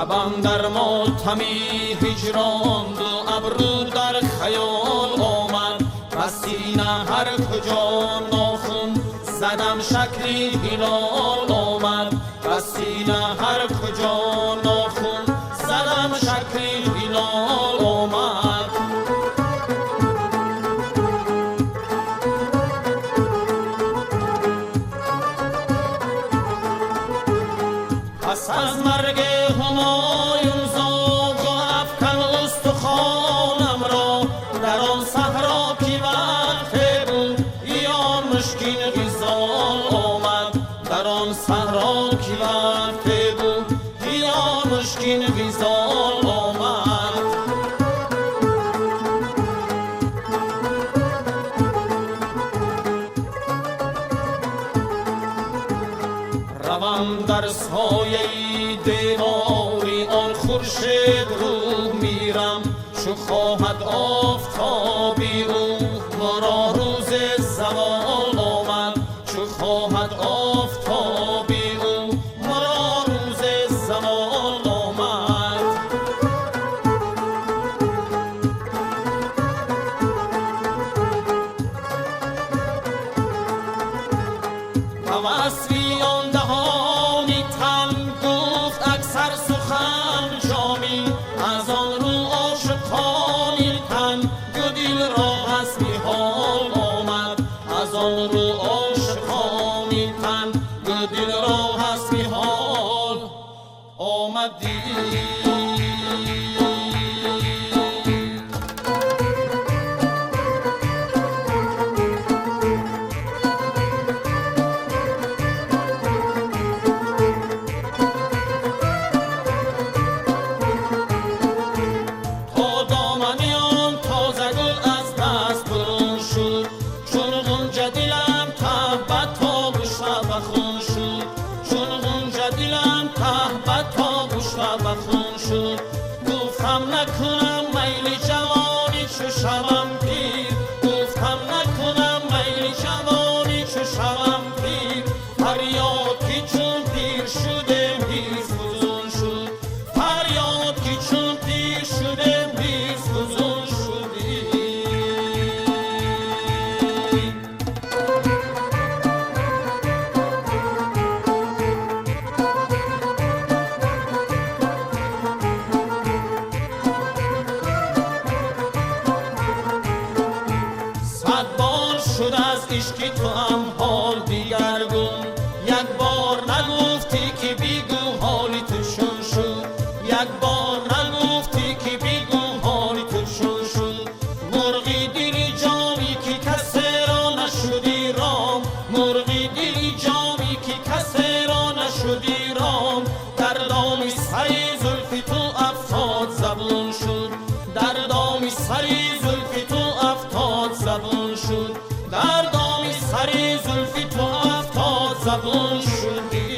شبم در ماتمی هجران دو ابرو در خیال آمد، بسی نه هر کجا ناخن زدم شکلی هلال آمد، بسی نه هر کجا ناخن زدم شکلی هلال آمد. پس از مرگ همایون زاغ و افکن استخوانم را، در آن صحرا کی وقت بود یا مشکین غزال آمد، در آن صحرا کی وقت بود یا مشکین غزال آمد. روم در سایه دیواری آن خورشید رو میرم، چو خواهد آفتابی او مرا روز زوال آمد، چو خواهد آفتابی او مرا روز زوال آمد. وصفی آن دهانی تن گفت اکثر سخن جامی، از آن رو عاشقانی تن دو دل را حسبی حال آمد، از آن رو عاشقانی تن دو دل را حسبی حال آمدی. گفتم نکنم میل جوانی چو شوم پیر، گفتم نکنم میل جوانی چو شوم پیر، فریاد که چون پیر شده پیر فزون شد، فریاد که چون پیر شده پیر فزون شدی. شد از عشق تو هم حال دیگرگون، یک بار نگفتی که بیگو حالی تو شون شد، یک بار نگفتی که بیگو حالی تو شون شد. مرغی دلی جامی که کسی را نشدی رام، مرغی دلی جامی که کسی را نشدی رام، در دام سری زلف تو افتاد زبون شد، در دام سری زلف تو افتاد زبون شد، در دام سری زلفی تو افتاد زبون شدی.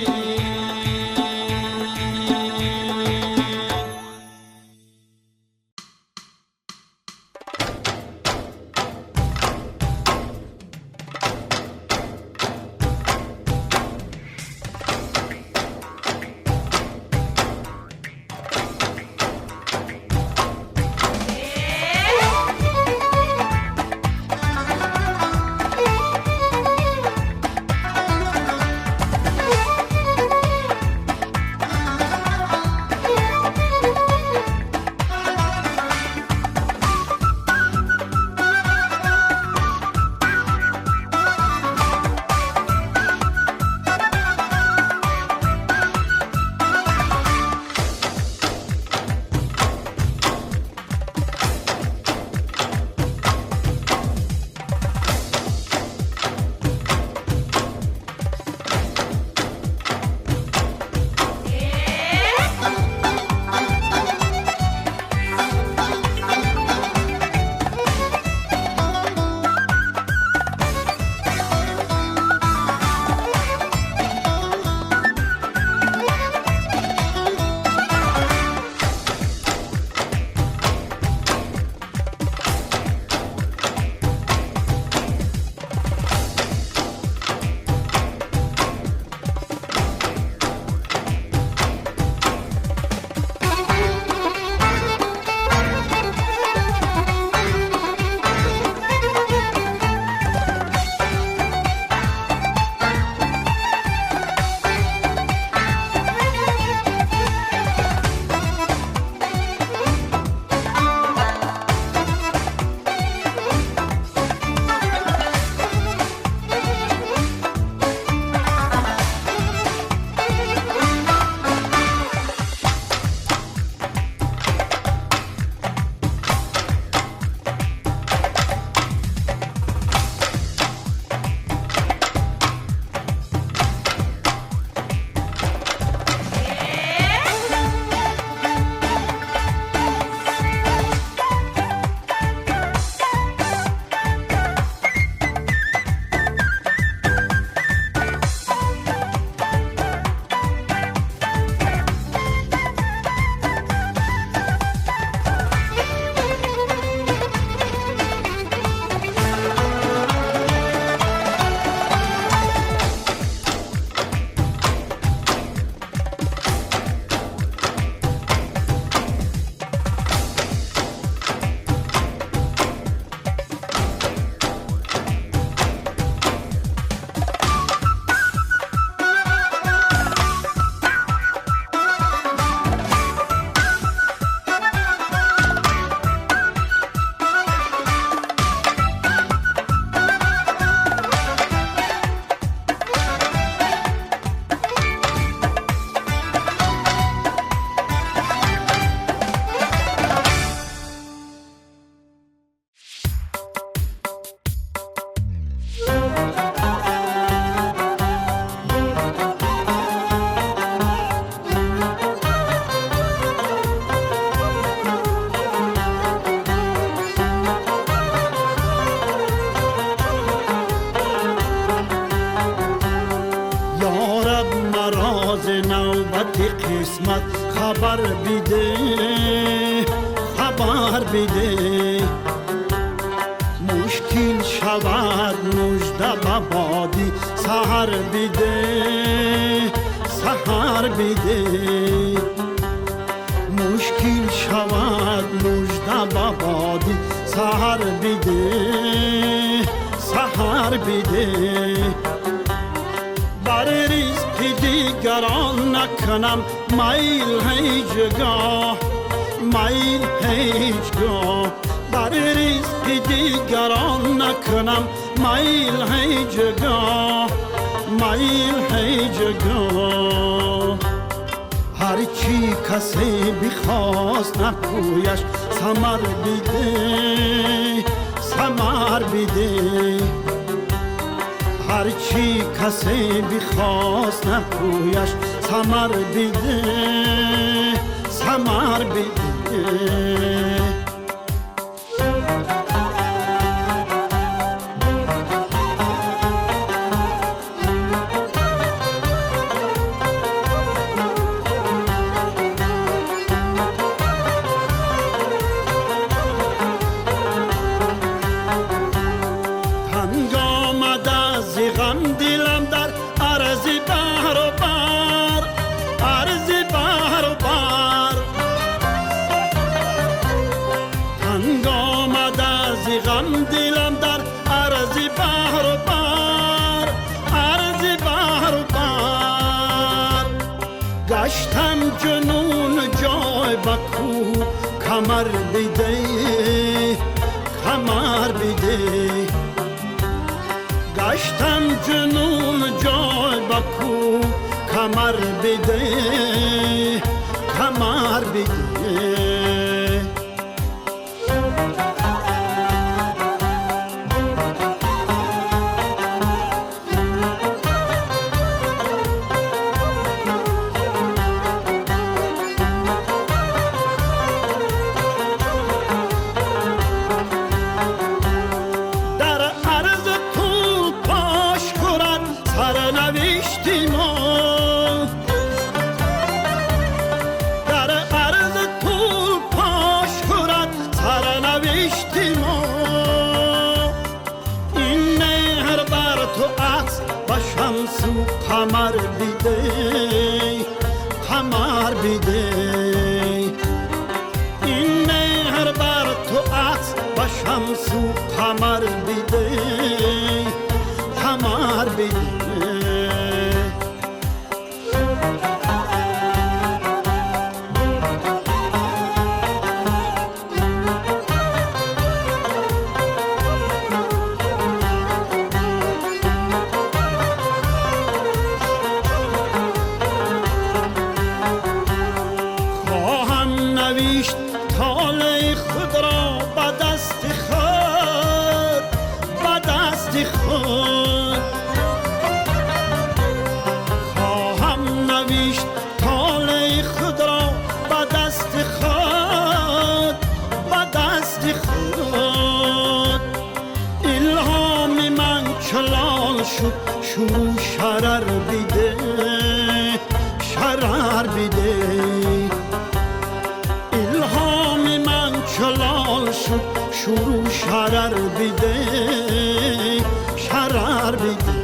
مراز نوبت قسمت خبر بیده خبر بیده مشکل شود مژده ببادی سحر بیده سحر بیده مشکل شود مژده ببادی سحر بیده سحر بیده بر رزق دیگران نکنم میل هیچگاه میل هیچگاه بر رزق دیگران نکنم میل هیچگاه میل هیچگاه هرچی کسی بخواست نکویش ثمر بیده ثمر بیده هرچی کسی بخواست نکویش ثمر بیده ثمر بیده گشتم جنون جای بکو کمر بیده کمر بیده گشتم جنون جای بکو کمر بیده کمر بیده قمر بیده قمر بیده این مهر بر تو عطر و شمس و قمر بیده قمر بیده طالع خود را به دست خود به دست خود خواهم نوشت طالع خود را به دست خود به دست خود الهام من چلال شد شروع شرر بیده شرر بیده چلال شد شروع شرر بیده شرر بیده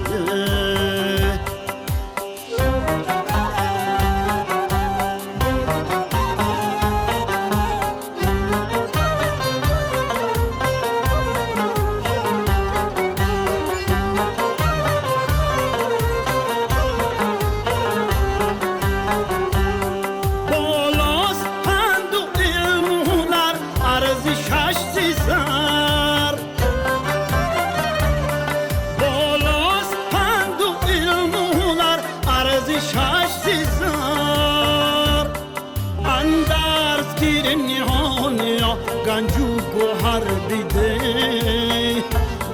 گنجو گوهر بیده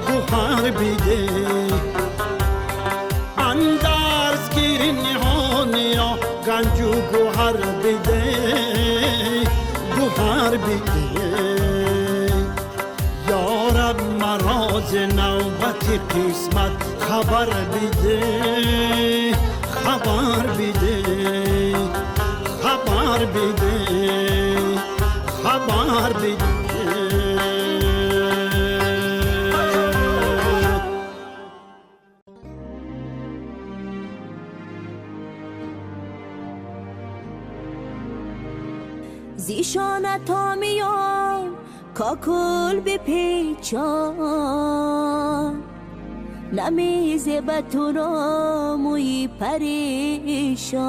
گوهر بیده اندرز گیر نهانیا گنجو گوهر بیده گوهر بیده یارب مراز نوبت قسمت خبر بیده خبر بیده زیشانه تا میان کاکل بپیچان نمیزه به تو را موی پریشان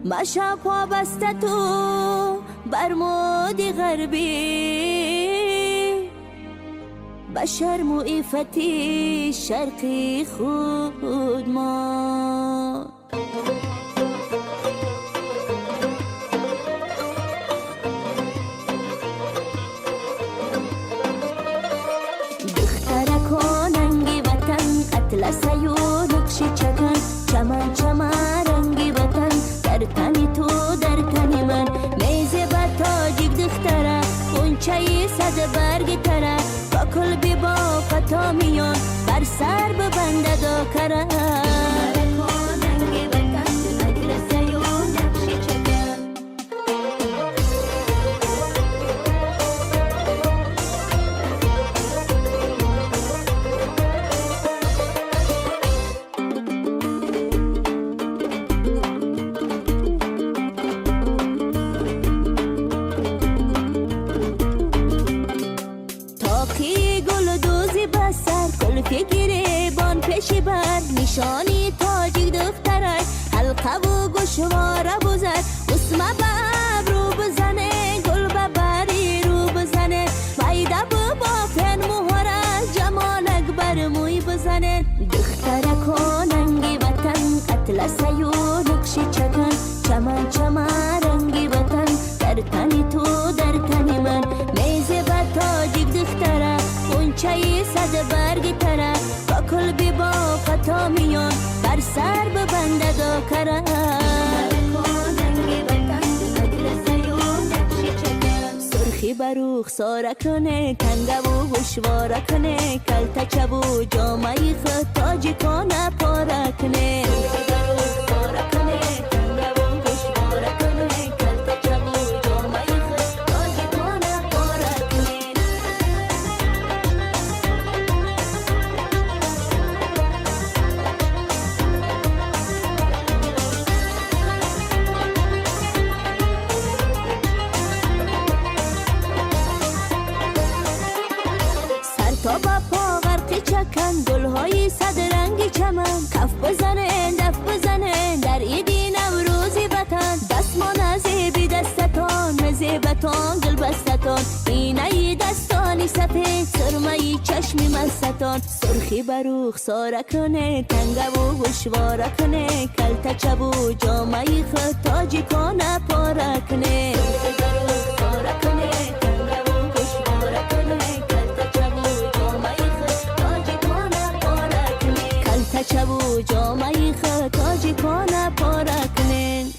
مشب پا بسته تو برمود غربی به شرم و عفتی شرقی خود ما لسیو نقش چکن چمن چمن رنگی وطن در تنی تو در تنی من میزه با تاجیک دختره اونچه صد برگ تره با کل بی با فتا میان بر سر ببنده دا کره نشانی تاجیک دختره حلقه و گشواره بزد اسمه به ابرو بزنه گل به بری رو بزنه ویده با فن مهره جمالک بر موی بزنه دختره کننگی وطن اطلسه و نقش چکن چمن چمن رنگی وطن در تنی تو در تنی من میزه به تاجیک دختره اونچه صد برگ تره با کل بی با فتا میان بر سر ببنده دا کره سرخی بروخ ساره کنه کنگه و گشواره کنه کلته چبو جامعی خود تاجی کنه پاره کنه تا با پا غرقی چکن گلهای صد رنگی چمن کف بزنن دف بزنن در ایدی نوروزی وطن دستمان زیبی دستتان مزیبتان گل بستتان اینه دستانی سپید سرمایی چشمی مستتان سرخی بروخ ساره کنه تنگه و گشواره کنه کلته چبو جامعی خود تاجی کنه پاره کنه چبو جامعی خود تاجی کنه پاره کنین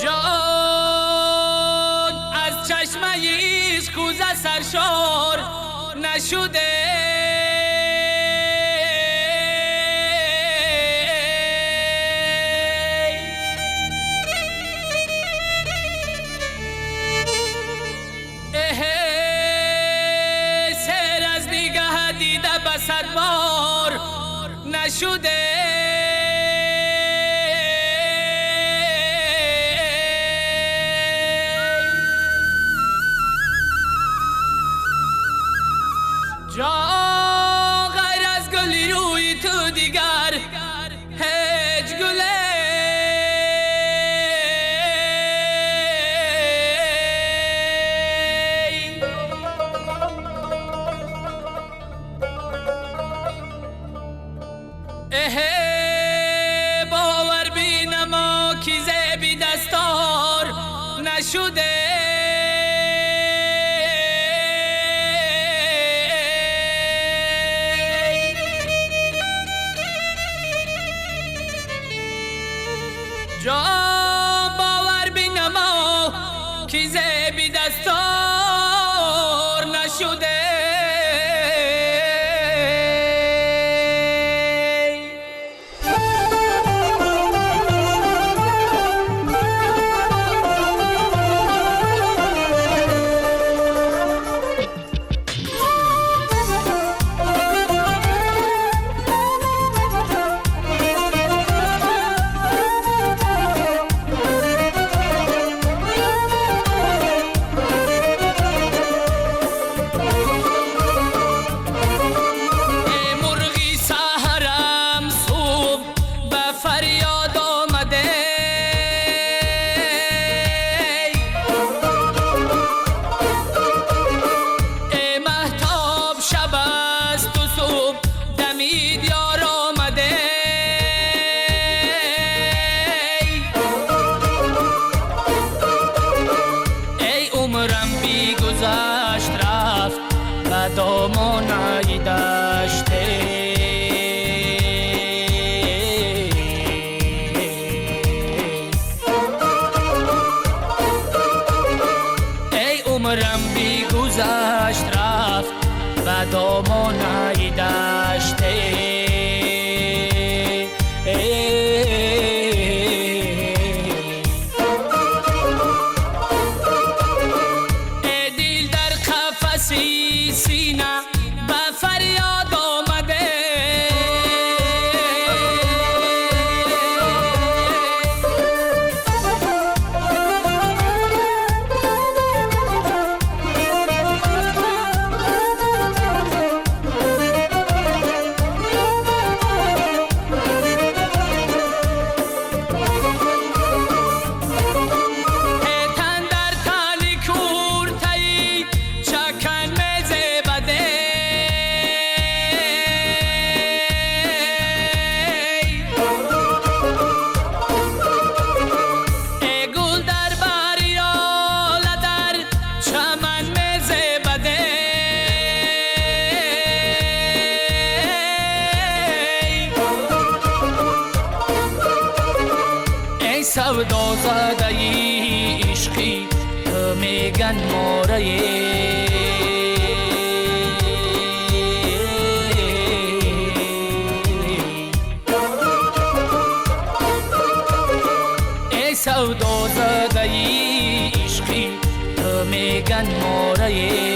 جان از چشمه ایش کوزه سرشار نشده صد بار نشده جا غیر از گلی روی تو دیگر هیچ گله باور بینما کی زیبی دستار نشده جا باور بینما کی زیبی دستار نشده سودا زده ای عشقی تو میگن ماره ای سودا زده ای عشقی تو میگن ماره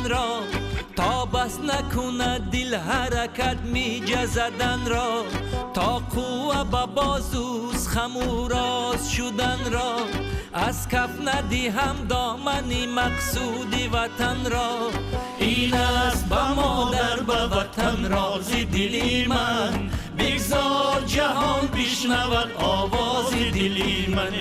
زدن را، تا بس نکند دل حرکت می جزدن را، تا قوه به بازوز خموراز شدن را، از کف ندیهم دامنی مقصودی وطن را. این است به مادر به وطن رازی دلی من، بگذار جهان بشنود آواز دلی من.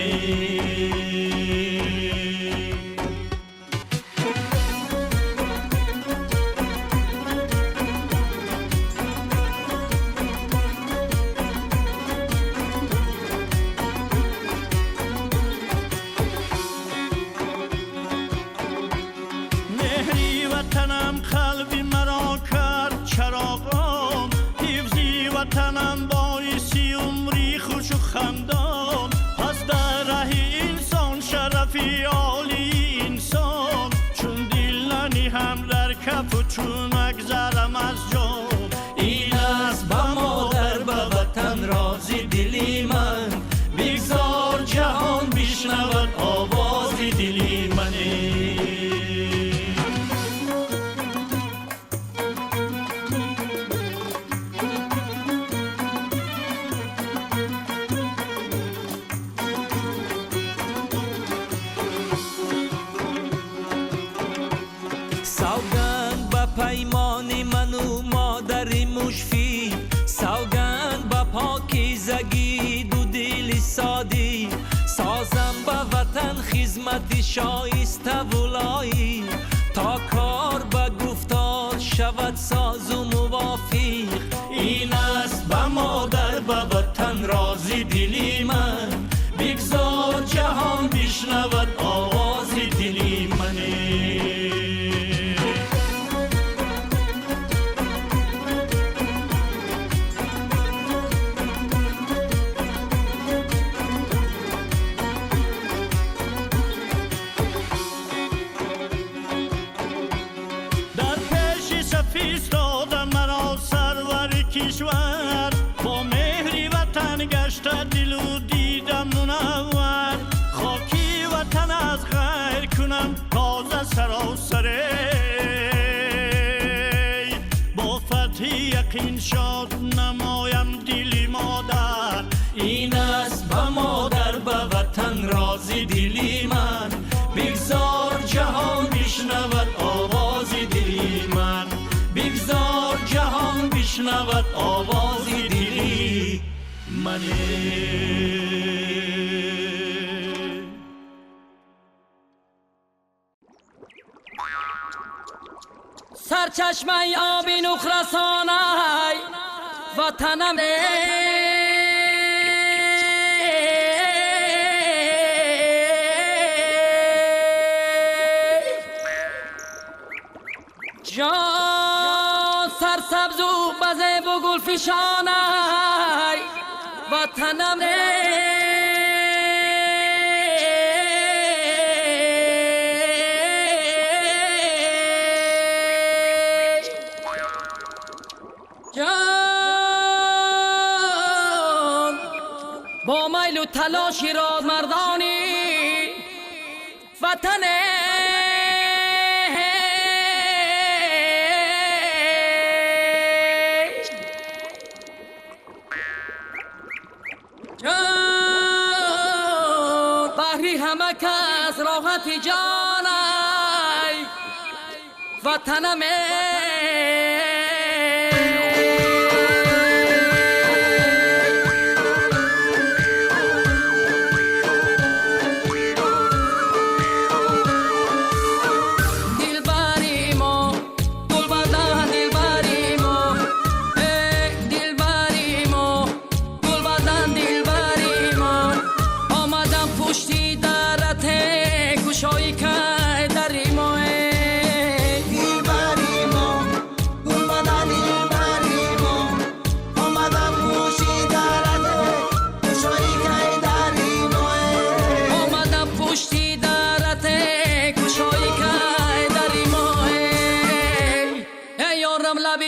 وطنم قلبی مرا کرد چراغان، حفظی وطنم باعثی عمری خوش و خندان. پس در ره انسان شرفی عالی انسان، چون دل ننهم در کف و چون اگذرم از جان. این است به مادر به وطن رازی دلی من، بگذار جهان بشنود آواز دلی من. سوگند به پیمان من و مادری مشفی، سوگند به پاکیزگی دو دل سادی، سازم به وطن خدمت شایسته ولایی، تا کار به گفتار شود ساز و موافق. این است به مادر به وطن رازی دلی من، بگذار جهان بشنود آواز دلی من. ایستاده مرا سرور کشور، با مهری وطن گشته دل و دیدم منور. خاکی وطن از غیر کنم تازه سراسره، با فتح یقین شاد نمایم دلی مادر. این است به مادر به وطن رازی دلی من، بگذار جهان بشنود آواز دلی من، بگذار جهان بشنود آواز دلی من. سرچشمه آبی نخرسانه وطنم جان سرسبز و بزه و گل فشانه وطنم جان با میل و تلاشی را مردانی وطن بحری همه کس راحت جانای وطنم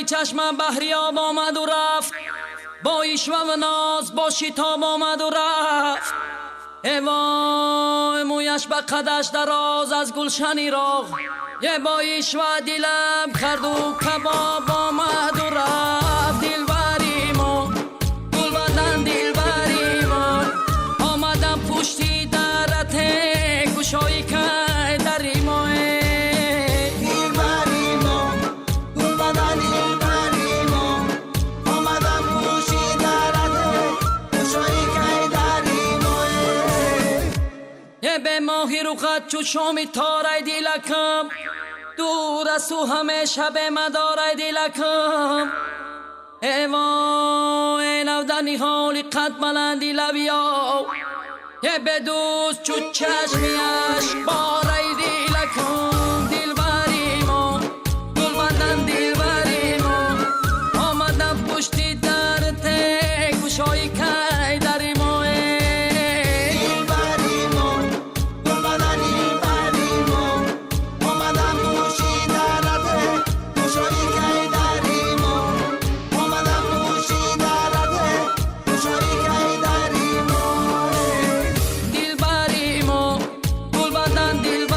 چشمم بحریاب آمد و رفت، با ایشم و ناز با شتاب آمد و رفت. وای مویش به قدش دراز از گلشنی راغ یه بایش و دلم کرد و کباب آمد و رفت دلبری ما گل بدن دلبری ما آمدم پشتی درت گوشایی که دری ما دلبری ما گل بدن دلبری ما آمدم پشتی درت گوشایی که دری ما یه به ماهی رو قد چو شامی تارای دیلکم دور از تو همیشه به مدارای دیلکم ای وای نودنی حالی قد ملندی لبیا یه به دوست چو چشمیش بارای دیلکم دلبری ما گل بدن دلبری ما آمدم پشتی درت گوشایی که دری ما دلبری ما گل بدن دلبری ما آمدم پشتی درت گوشایی که دری ما آمدم پشتی درت گوشایی که دری ما دلبری ما گل بدن دلبری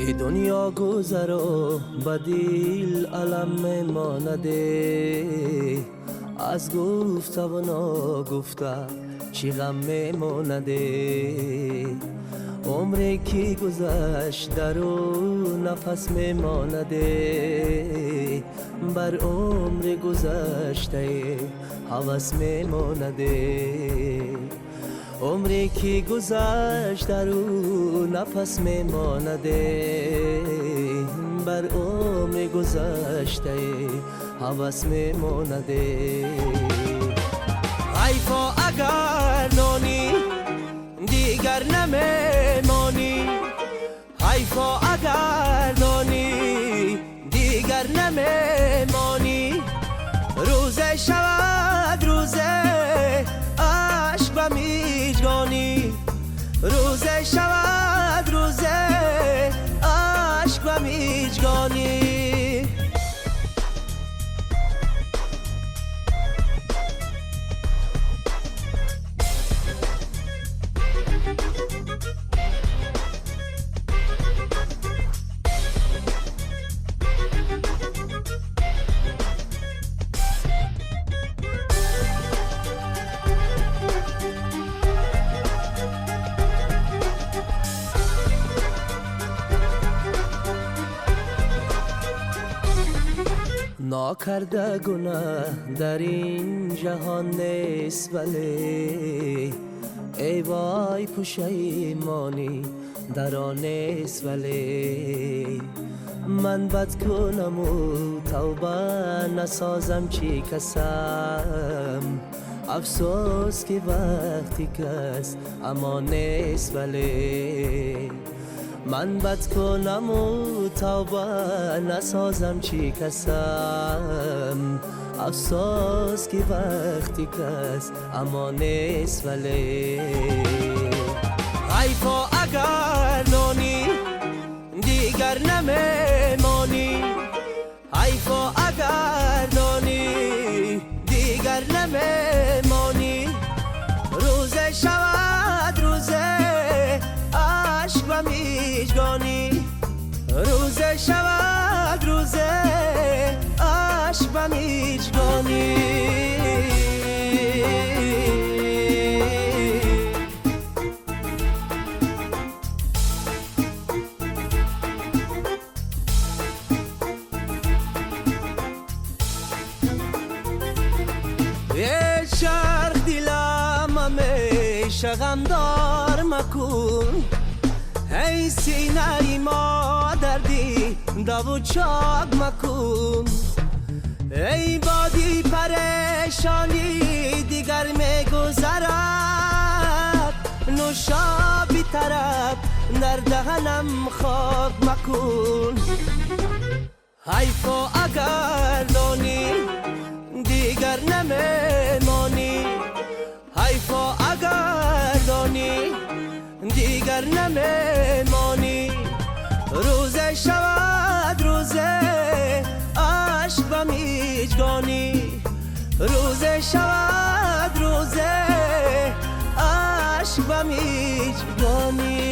ای دنیا گذر و بدیل علم مانده، از گفته و نگفته چی غم مانده. عمری که گذشت در و نفس میمانده، بر عمر گذشته حوث میمانده. عمری که گذشت در او نفس میمانده، بر عمر گذشته حوث میمانده. حیفا اگر نانی دیگر نمیمانی، حیفا اگر نانی دیگر نمیمانی. روزه شود روزه عشق و میجگانی، روزه شود روزه عشق و میجگانی. ناکرده گناه در این جهان نیست، ولی ای وای پشیمانی در آن نیست. ولی من بد کنم و توبه نسازم چی کسم، افسوس که وقتی کس اما نیست. ولی من بد کنم و توبه نسازم چی کسم، افسوس که وقتی کس اما نیست. ولی حیفا اگر نانی دیگر نمیمانی، حیفا اگر نانی دیگر نمیمانی. روزه شود روزه عشق و میجگانی، روزه شود روزه عشق و میجگانی. ای چرخ دلم همیشه غمدار مکن، ای سینه ما دردی دو چاک مکن. ای بادی پریشانی دیگر میگذرد، نوشابی طرف در دهنم خاک مکن. حیفا اگر دانی دیگر نمیمانی، حیفا اگر دانی دیگر نمیمانی. روزه شود روزه عشق و میجگانی، روزه شود روزه عشق و میجگانی.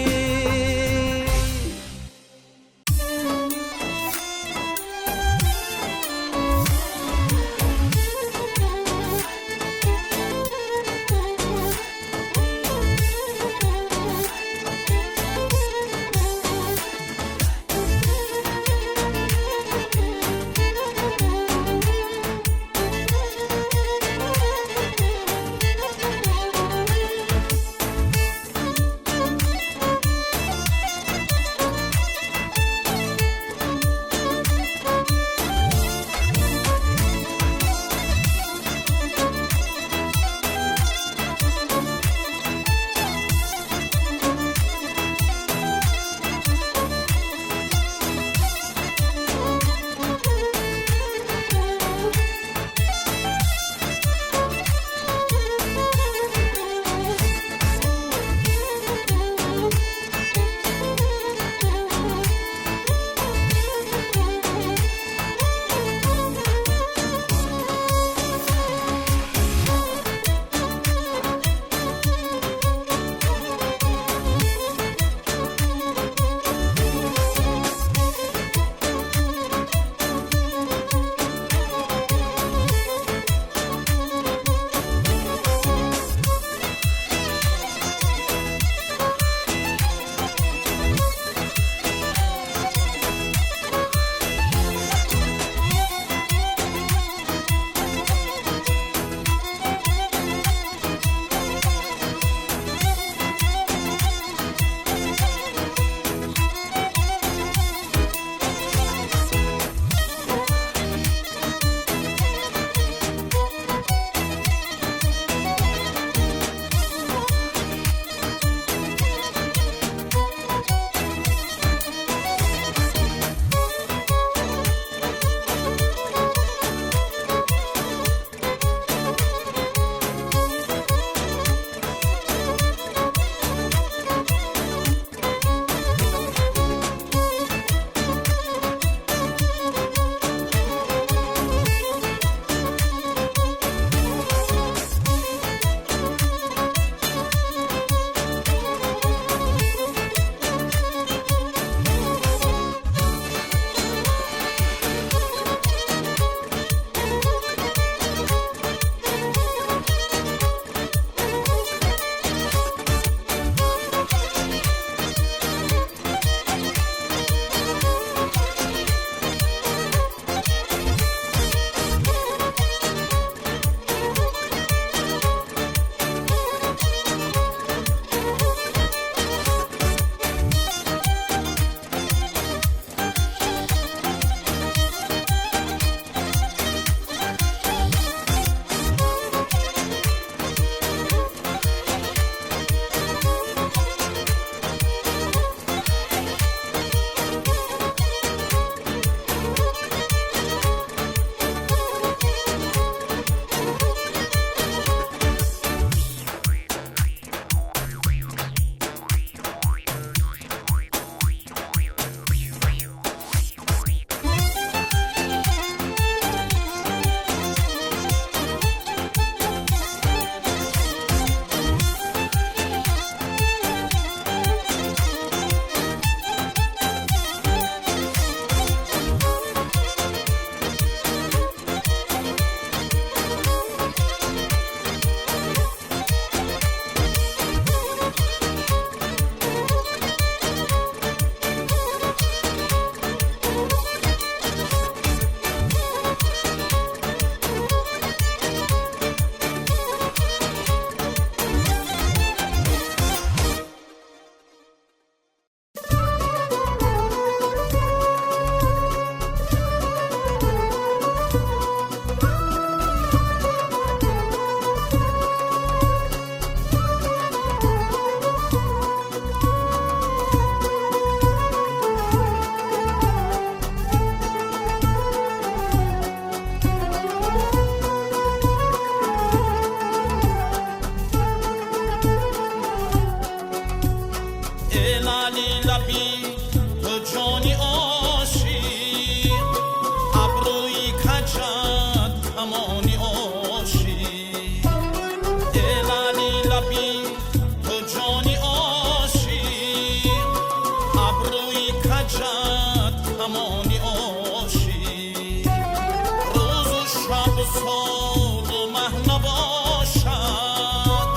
شب و سال و مه نباشد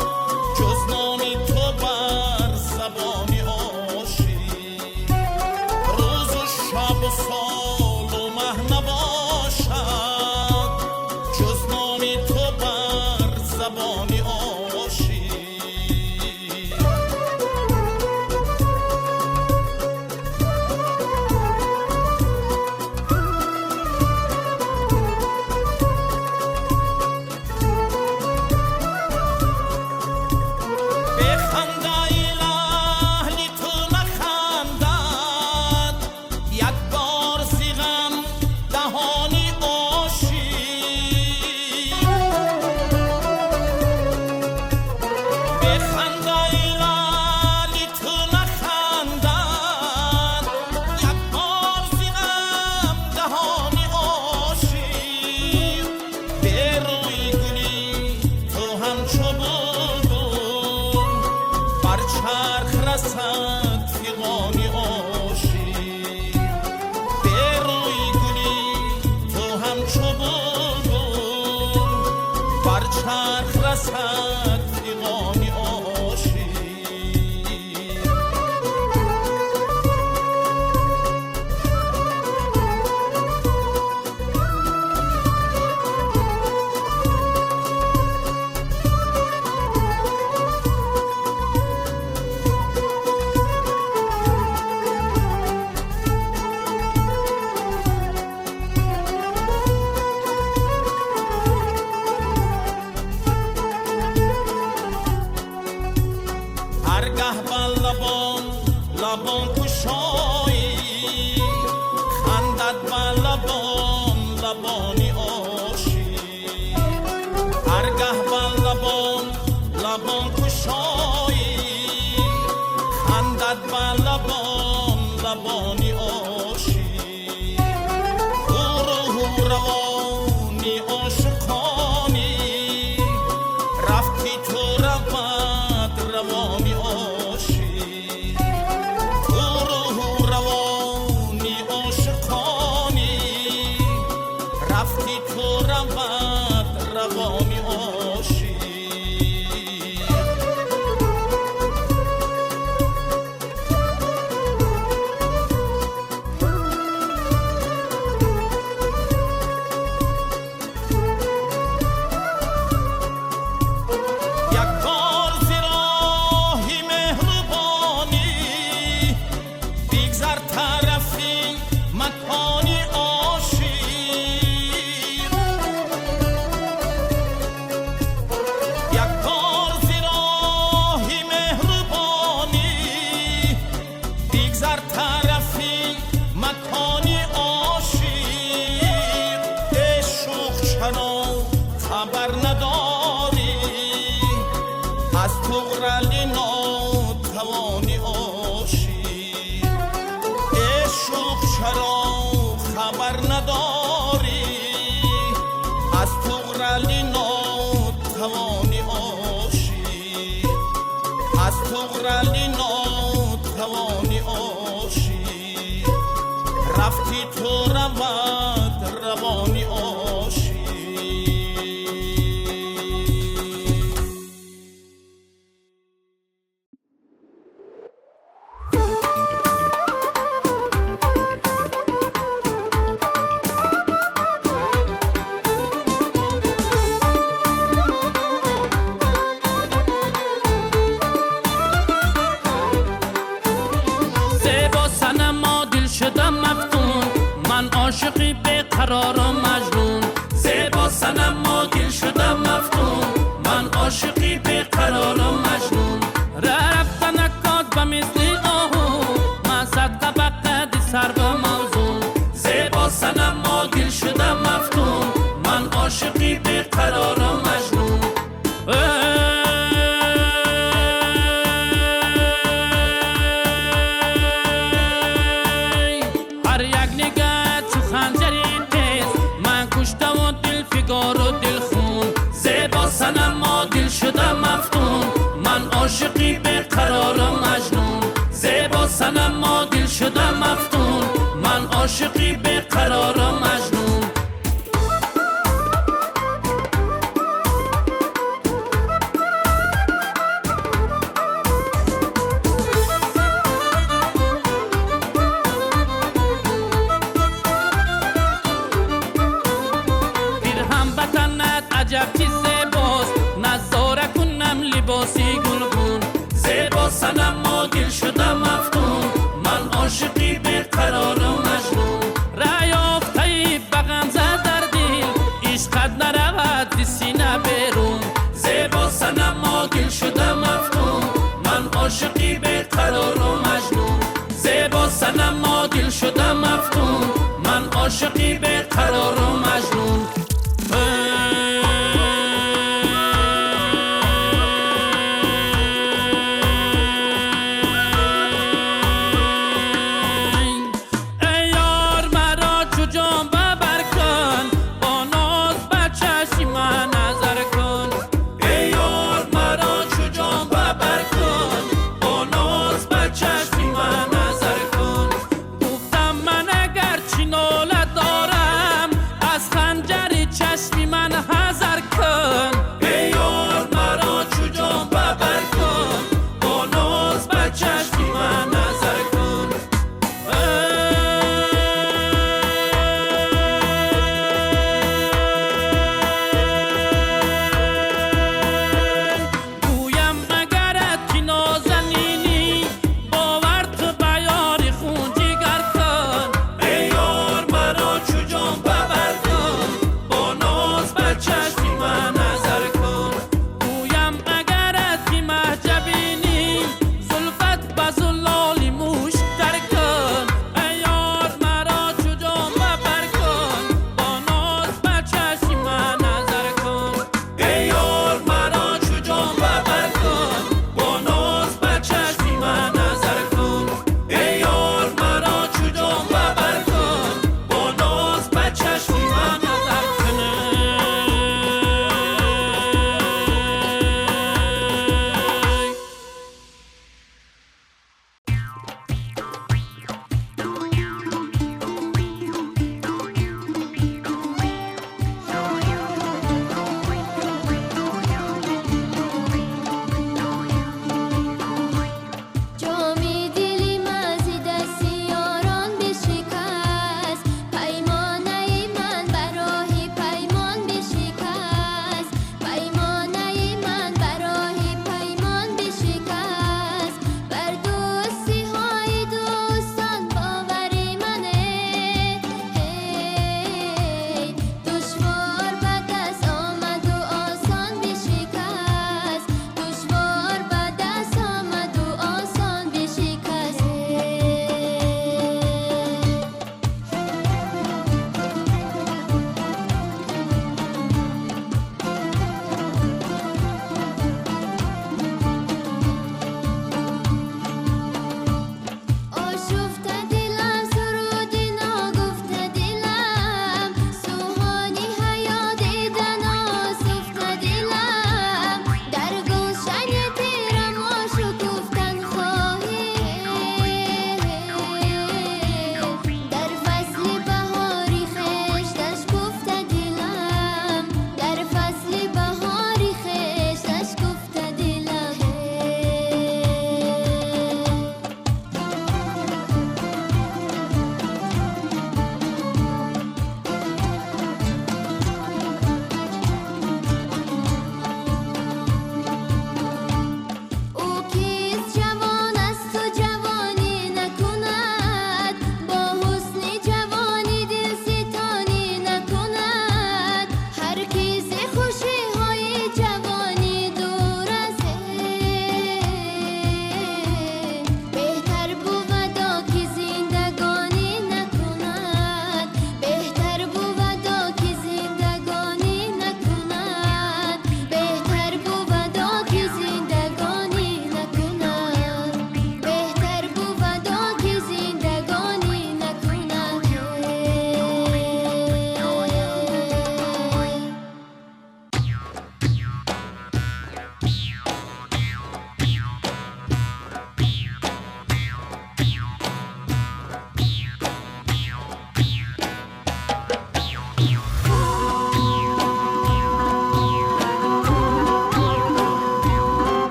جز نامی تو بر زبانی عاشق روز و شب و سال و مه نباشد جز نامی تو بر زبانی عاشق لبان کشایی خندد با لبانی عاشق هرگه با لبان کشایی خندد با لبانی عاشق روانی عاشقانی رفتی تو روانی رفتی تو روانی عاشق عاشقی به قرار و مجنون زیبا سنم ما گل شدم مفتون من عاشقی به قرار و مجنون رفتن اکاد به مثل آهو من صدقه بقید سر به موزون زیبا سنم ما گل شدم مفتون من عاشقی به قرار و مجنون سنم ما دل شدم مفتون من عاشقی به قرار مجنون زیبا سنم ما دل شدم مفتون من عاشقی به قرار مجنون صورت عجب چی زیباست نظاره کنم لباسی گلگون زیبا صنما دل شدم مفتون من عاشقی بیقرار و مجنون ریافته بغم زد در دل عشقت نرود سینه بیرون زیبا صنما دل شدم مفتون من عاشقی بیقرار و مجنون زیبا صنما دل شدم مفتون من عاشقی بیقرار و مجنون